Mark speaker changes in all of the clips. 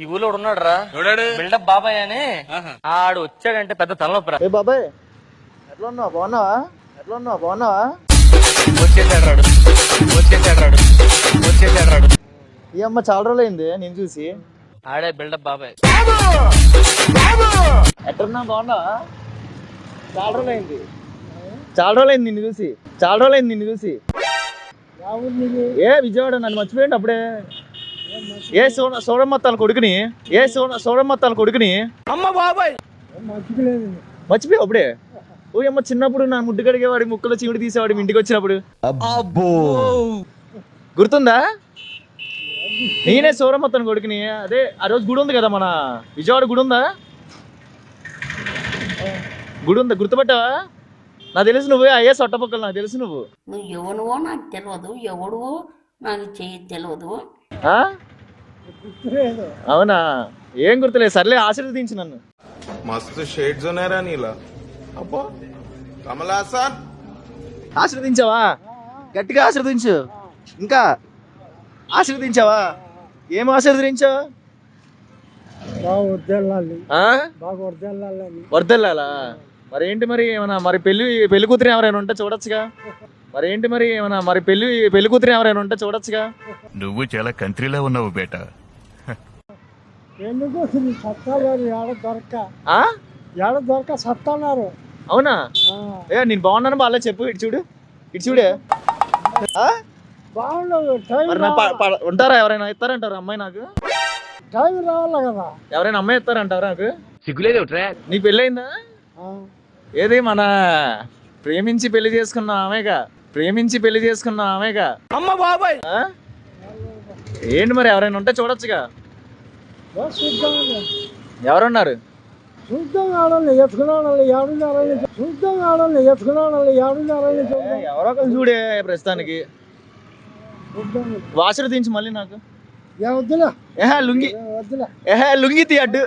Speaker 1: ఈ ఊళ్ళో ఉన్నాడు రా బిల్డప్ బాబాయ్ అని ఆడు వచ్చాడంటే పెద్ద తలనొప్పి.
Speaker 2: ఏ బాబాయ్ ఎట్లా ఉన్నావు బాగున్నావా? ఎట్లా ఉన్నావు బాగున్నావా?
Speaker 1: వచ్చేసాడు
Speaker 2: ఈ అమ్మ చాలా రోజులు అయింది నేను చూసి.
Speaker 1: ఆడే బిల్డప్ బాబాయ్.
Speaker 2: ఎట్లున్నా బాగున్నావా? చాలా రోజులు అయింది నిన్ను చూసి. ఏ విజయవాడ నన్ను మర్చిపోయింది అప్పుడే. ఏ సోడమ్మత్తాల కొడుకుని
Speaker 1: అమ్మ బాబాయ్
Speaker 2: మర్చిపోయి అప్పుడే. ఓ అమ్మ చిన్నప్పుడు నా ముడ్డు కడిగేవాడి ముక్కలో చీమిడి తీసేవాడు మీ ఇంటికి వచ్చినప్పుడు. గుర్తుందా? నేనే సోరమ్మత్తన కొడుకుని. అదే ఆ రోజు గుడి ఉంది కదా మన విజయవాడ గుడి ఉందా? గుర్తుపట్టావా? నాకు తెలుసు నువ్వే ఐఏఎస్ అట్టపక్కలు. నాకు తెలుసు నువ్వు
Speaker 3: ఎవనువో నాకు తెలియదు, ఎవడువో నాకు తెలియదు.
Speaker 2: అవునా? ఏం గుర్తులేదు. సర్లే ఆశీర్వదించు నన్ను.
Speaker 4: మస్తు షేడ్స్ ఉన్నారా నీలా? అబ్బో కమలాసన్
Speaker 2: ఆశీర్వదించావా? గట్టిగా ఆశీర్వదించు. ఇంకా ఆశీర్వదించావా? ఏం ఆశీర్వదించావు? వర్దెల్లాలా? మరేంటి మరి ఏమన్నా మరి పెళ్లి కూతురు ఎవరైనా ఉంటే చూడొచ్చుగా.
Speaker 5: నువ్వు చాలా కంట్రీలో ఉన్నావు బేటా.
Speaker 2: అవునా? ఏ నేను బాగున్నాను బాగా చెప్పు. ఇటు చూడే. ఉంటారా? ఎవరైనా ఇస్తారంటారా అమ్మాయి నాకు? ఎవరైనా అమ్మాయి ఇస్తారంటారా నాకు?
Speaker 1: సిగ్గులేదు.
Speaker 2: నీకు పెళ్ళయిందా? ఏది మన ప్రేమించి పెళ్లి చేసుకున్న ఆమెగా.
Speaker 1: అమ్మ బాబాయ్
Speaker 2: ఏంటి మరి ఎవరైనా ఉంటే చూడొచ్చుగా. ఎవరున్నారు? ఎవరో ఒకరు చూడే ప్రస్తుతానికి. ఆశీర్వదించు మళ్ళీ నాకు. లుంగి తీ అడ్డు.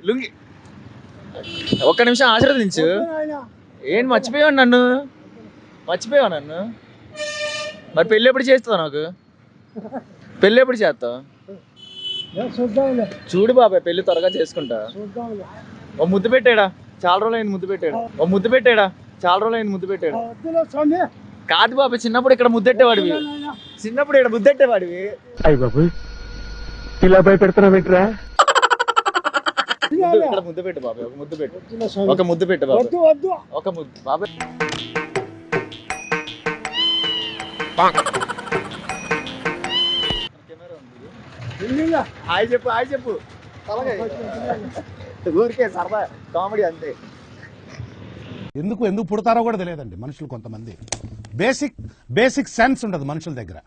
Speaker 2: లుంగి ఒక్క నిమిషం ఆశీర్వదించు. ఏంటి మర్చిపోయావు నన్ను? మరి పెళ్ళి ఎప్పుడు చేస్తావు నాకు? చూడు బాబాయ్ పెళ్లి త్వరగా చేసుకుంటా. ఓ ముద్దు పెట్టాడా? చాలా రోజులైంది ముద్దు పెట్టాడు. కాదు బాబాయ్ చిన్నప్పుడు ఇక్కడ ముద్దెట్టేవాడివి.
Speaker 1: ఇలా భయపెడుతున్నా
Speaker 2: ఇక్కడ ముద్దు పెట్టు బాబాయ్. ఒక ముద్దు పెట్టు బాబాయ్. ఒక ముద్దు బాబాయ్. హాయ్ చెప్పు. ఊరికే సరదా కామెడీ అంతే.
Speaker 6: ఎందుకు పుడతారో కూడా తెలియదండి మనుషులు. కొంతమంది బేసిక్ సెన్స్ ఉండదు మనుషుల దగ్గర.